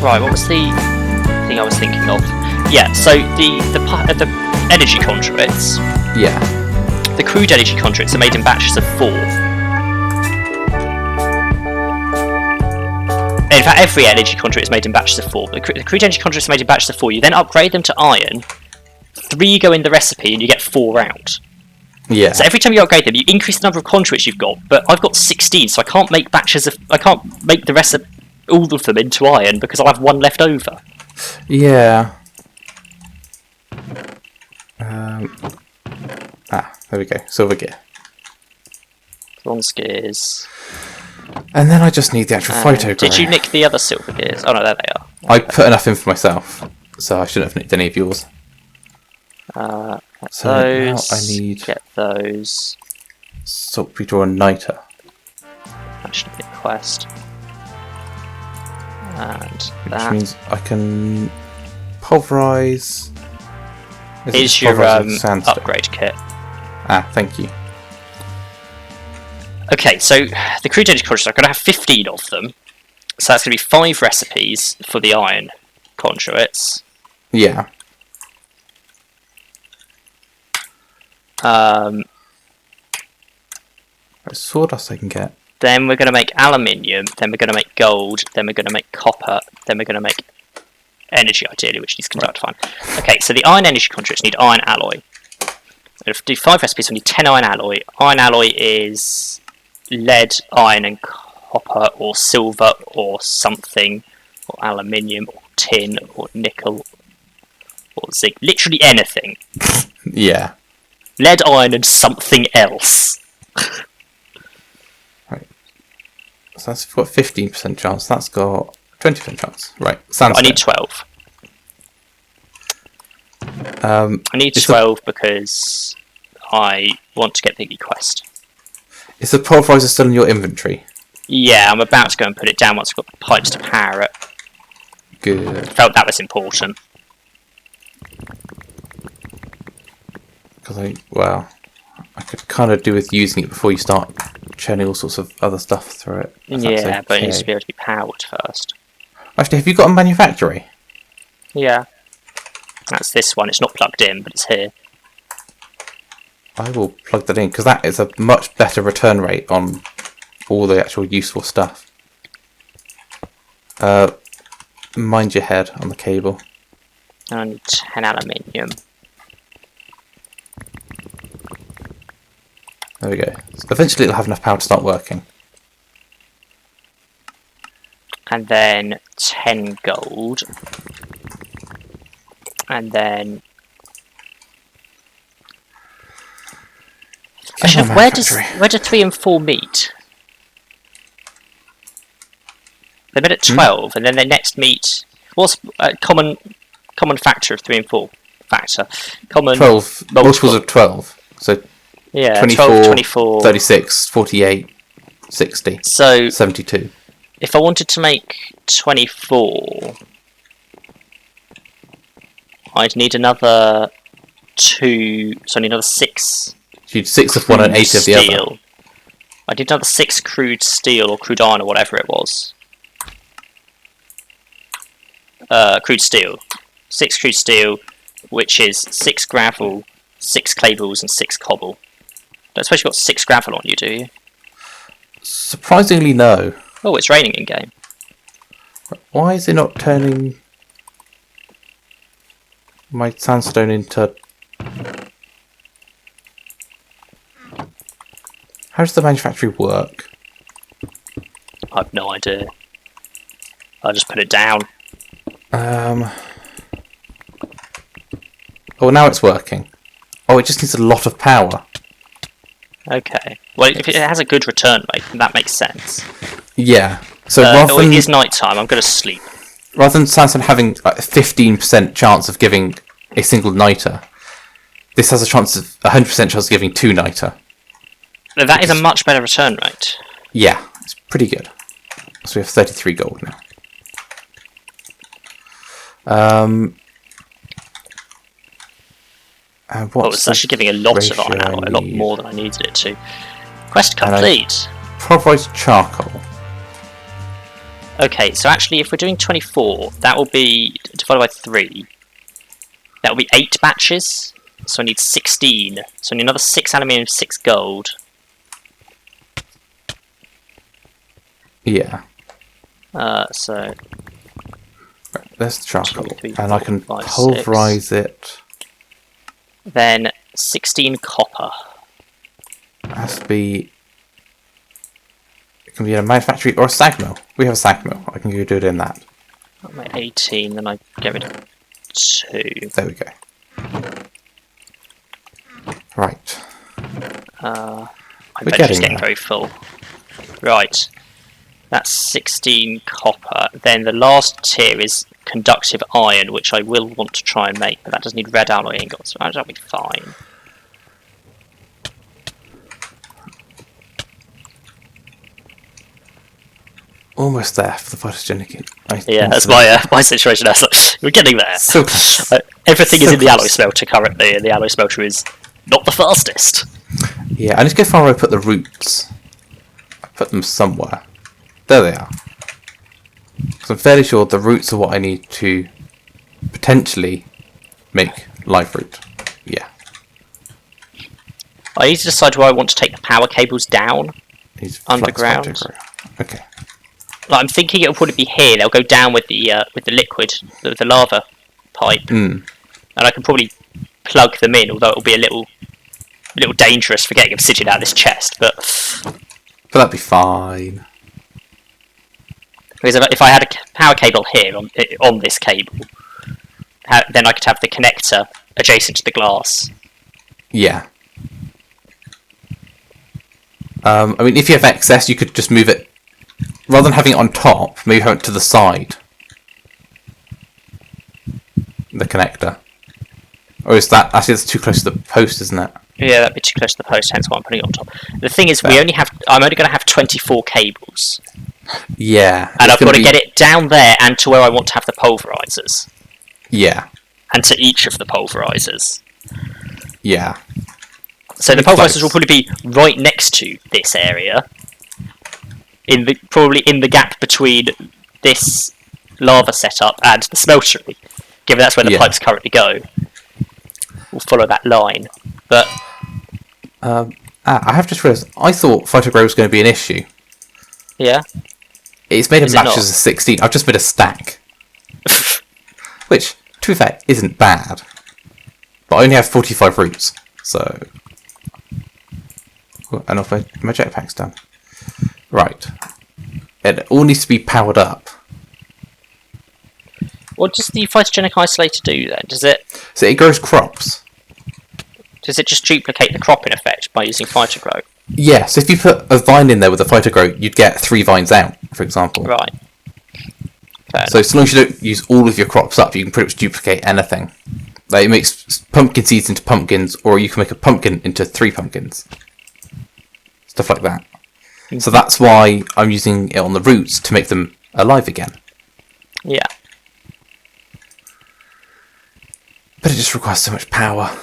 Right, what was the thing I was thinking of? Yeah, so the energy conduits. Yeah. The crude energy conduits are made in batches of 4. In fact, every energy conduit is made in batches of 4. But the crude energy conduits are made in batches of 4. You then upgrade them to iron. 3 go in the recipe, and you get 4 out. Yeah. So every time you upgrade them, you increase the number of conduits you've got. But I've got 16, so I can't make batches of. I can't make the rest of all of them into iron because I'll have 1 left over. Yeah. There we go. Silver gear. Bronze gears. And then I just need the actual Phytogrow. Did you nick the other silver gears? Oh no, there they are. I put enough in for myself, so I shouldn't have nicked any of yours. Get So those. now I need Get those. saltpeter and niter. That should be a quest. And Which that means I can pulverize. is your upgrade kit. Ah, thank you. Okay, so the crude energy conduits, I'm going to have 15 of them. So that's going to be 5 recipes for the iron conduits. Yeah. Sawdust I can get. Then we're going to make aluminium, then we're going to make gold, then we're going to make copper, then we're going to make energy, ideally, which needs conductive iron. Okay, so the iron energy conduits need iron alloy. So to do 5 recipes, we need 10 iron alloy. Iron alloy is lead, iron, and copper, or silver, or something, or aluminium, or tin, or nickel, or zinc. Literally anything. Yeah. Lead, iron, and something else. Right. So that's got 15% chance. That's got 20% chance. Right. Sandstone. I need 12. I need 12 because I want to get Piggy Quest. Is the pulverizer still in your inventory? Yeah, I'm about to go and put it down once I've got the pipes to power it. Good. Felt that was important. Because I could kind of do with using it before you start churning all sorts of other stuff through it. Yeah, but it needs to be able to be powered first. Actually, have you got a manufactory? Yeah. That's this one. It's not plugged in, but it's here. I will plug that in, because that is a much better return rate on all the actual useful stuff. Mind your head on the cable. I need 10 aluminium. There we go. So eventually it'll have enough power to start working. And then 10 gold. And then... Actually, where do 3 and 4 meet? They met at 12, and then they next meet... What's a common factor of 3 and 4? Factor. Common 12. Multiples of 12. So yeah, 24, 12, 24... 36, 48, 60, so 72. If I wanted to make 24... I'd need another 2... So I need another 6... You'd 6 of one and 8 of the other. I did another 6 crude steel or crude iron or whatever it was. Crude steel. 6 crude steel, which is 6 gravel, 6 clay balls, and 6 cobble. Don't suppose you've got 6 gravel on you, do you? Surprisingly, no. Oh, it's raining in game. Why is it not turning my sandstone into... How does the manufactory work? I have no idea. I'll just put it down. Oh, now it's working. Oh, it just needs a lot of power. Okay. Well, if it has a good return rate, then that makes sense. Yeah. So rather than, it is night time. I'm going to sleep. Rather than sandstone having like a 15% chance of giving a single niter, this has a chance of 100% chance of giving 2 niter. That is a much better return rate. Yeah, it's pretty good. So we have 33 gold now. Well, it's actually giving a lot of iron alloy, a lot more than I needed it to. Quest complete. Pulverized charcoal. Okay, so actually, if we're doing 24, that will be divided by 3. That will be 8 batches. So I need 16. So I need another 6 aluminium, 6 gold. Yeah. So Right, there's the charcoal. 2, 3, And I 4, can 5, 6. pulverize it. Then 16 copper. It has to be... It can be in a manufactory or a sag mill. We have a sag mill. I can go do it in that. Got my 18, then I get rid of 2. There we go. Right. My We're inventory's getting getting there. very full. Right. That's 16 copper. Then the last tier is conductive iron, which I will want to try and make, but that does need red alloy ingots, so that'll be fine. Almost there for the photogenic. Yeah, that's my situation. We're getting there. So close. Everything is So in the alloy close. smelter currently, and the alloy smelter is not the fastest. Yeah, I need to go far where I put the roots. I put them somewhere. There they are. So I'm fairly sure the roots are what I need to potentially make live root. Yeah. I need to decide where I want to take the power cables down. These Underground. Okay. Like, I'm thinking it'll probably be here. They'll go down with the liquid, the lava pipe, and I can probably plug them in. Although it'll be a little dangerous for getting obsidian out of this chest. But that'd be fine. because if I had a power cable here on this cable, then I could have the connector adjacent to the glass. Yeah. I mean, if you have excess, you could just move it. Rather than having it on top, maybe have it to the side. The connector. Or is that... Actually, that's too close to the post, isn't it? Yeah, that'd be too close to the post, hence why I'm putting it on top. The thing is, Fair. I'm only going to have 24 cables. Yeah. And I've got to get it down there and to where I want to have the pulverizers. Yeah. And to each of the pulverizers. Yeah. So the Close. pulverizers will probably be right next to this area. Probably in the gap between this lava setup and the smeltery. Given that's where the pipes currently go. We'll follow that line. But I have just realised, I thought Phytogrow was going to be an issue. yeah. It's made of Is it not? matches of 16. I've just made a stack. Which, to be fair, isn't bad. But I only have 45 roots. So... Oh, and off my jetpack's done. Right. It all needs to be powered up. What does the Phytogenic Isolator do then? So it grows crops. Does it just duplicate the cropping effect by using Phytogrow? Yeah, so if you put a vine in there with a Phytogrow, you'd get 3 vines out, for example. Right. Fair So as long as you don't use all of your crops up, you can pretty much duplicate anything. Like, it makes pumpkin seeds into pumpkins, or you can make a pumpkin into 3 pumpkins. Stuff like that. So that's why I'm using it on the roots to make them alive again. Yeah. But it just requires so much power.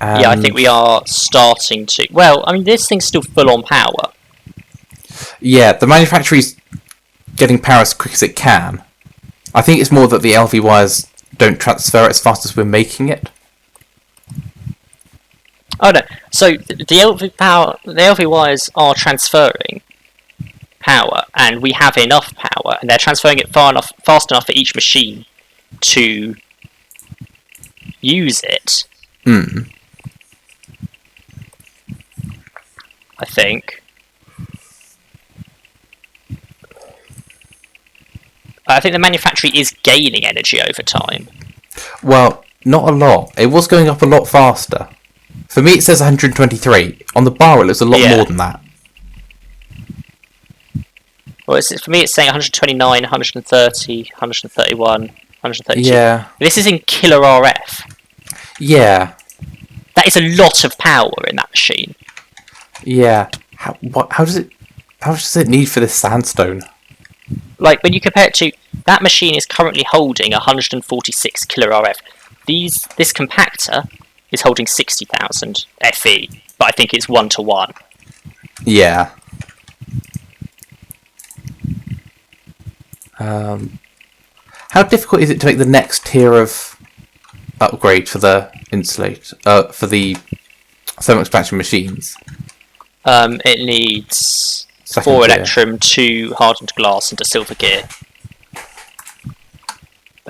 Yeah, I think we are starting to... Well, I mean, this thing's still full on power. Yeah, the manufacturer's getting power as quick as it can. I think it's more that the LV wires don't transfer as fast as we're making it. Oh no, so the LV wires are transferring power, and we have enough power, and they're transferring it fast enough for each machine to use it. I think. I think the manufacturer is gaining energy over time. Well, not a lot. It was going up a lot faster. For me, it says 123. On the bar, it looks a lot more than that. Well, for me, it's saying 129, 130, 131, 132. Yeah. This is in killer RF. Yeah. That is a lot of power in that machine. Yeah. How does it need for this sandstone? Like, when you compare it to... That machine is currently holding 146 killer RF. This compactor is holding 60,000 FE, but I think it's 1-to-1. Yeah. How difficult is it to make the next tier of upgrade for the insulator, for the thermal expansion machines? It needs Second 4 tier. electrum, 2 hardened glass, and a silver gear.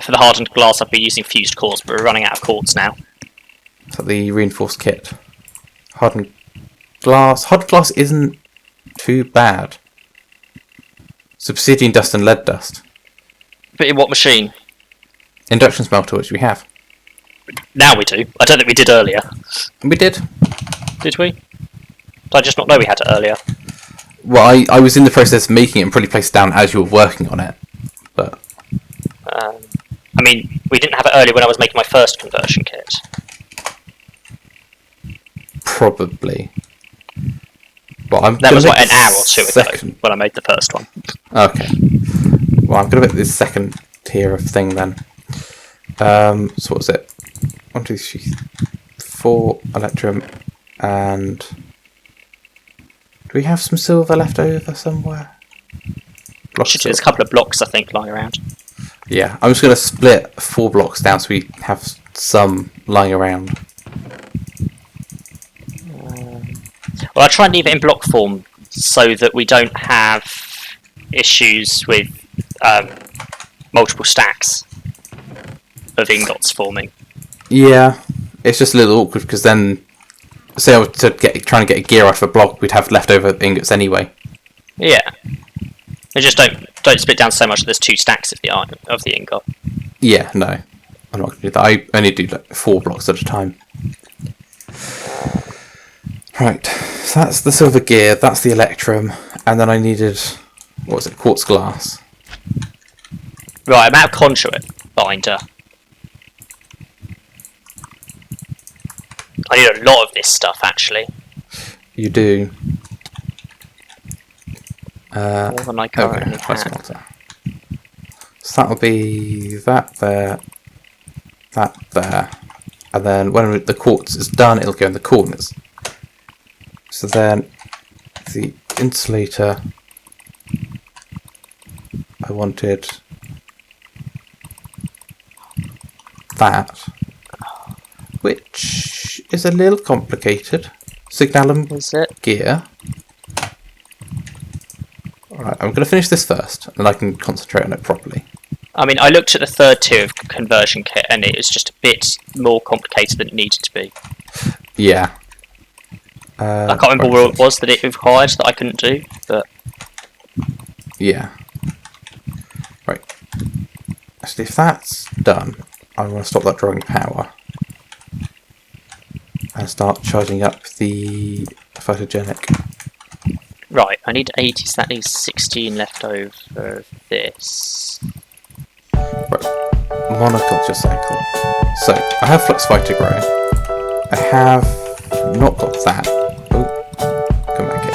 For the hardened glass, I've been using fused quartz, but we're running out of quartz now. So the reinforced kit. Hardened glass. Hardened glass isn't too bad. It's obsidian dust and lead dust. But in what machine? Induction smelter, which we have. Now we do. I don't think we did earlier. We did. Did we? Did I just not know we had it earlier? Well, I was in the process of making it and probably placed it down as you were working on it. But I mean, we didn't have it earlier when I was making my first conversion kit. probably. Well, that was like an hour or 2 ago when I made the first one. Okay. Well, I'm going to make this second tier of thing then. So what was it? 1, 2, 3, 4 electrum, and do we have some silver left over somewhere? There's a couple of blocks I think lying around. Yeah, I'm just going to split 4 blocks down so we have some lying around. Well, I'll try and leave it in block form so that we don't have issues with multiple stacks of ingots forming. Yeah, it's just a little awkward because then, say I was to trying to get a gear out of a block, we'd have leftover ingots anyway. Yeah, they just don't split down so much that there's 2 stacks of the iron, of the ingot. Yeah, no, I'm not going to do that. I only do like 4 blocks at a time. Right, so that's the silver gear, that's the electrum, and then I needed, what was it, quartz glass. Right, I'm out of conduit binder. I need a lot of this stuff actually. You do. More than I currently have. So that'll be that there, and then when the quartz is done, it'll go in the corners. So then the insulator, I wanted that, which is a little complicated. Signalum Is it? gear. Alright, I'm going to finish this first, and then I can concentrate on it properly. I mean, I looked at the 3rd tier of conversion kit and it was just a bit more complicated than it needed to be. Yeah. I can't remember what it was that it required that I couldn't do, but... Yeah. Right. So if that's done, I'm going to stop that drawing power. And start charging up the Phytogenic. Right, I need 80, so that leaves 16 left over of this. Right. Monoculture cycle. So, I have Flux Phytogrow. I have not got that. Oh, come back here.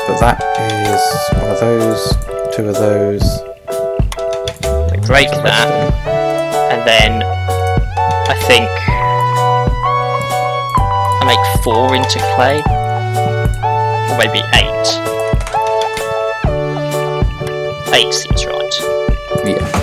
But that is one of those, 2 of those. I break that, and then I think I make 4 into clay, or maybe 8. 8 seems right. Yeah.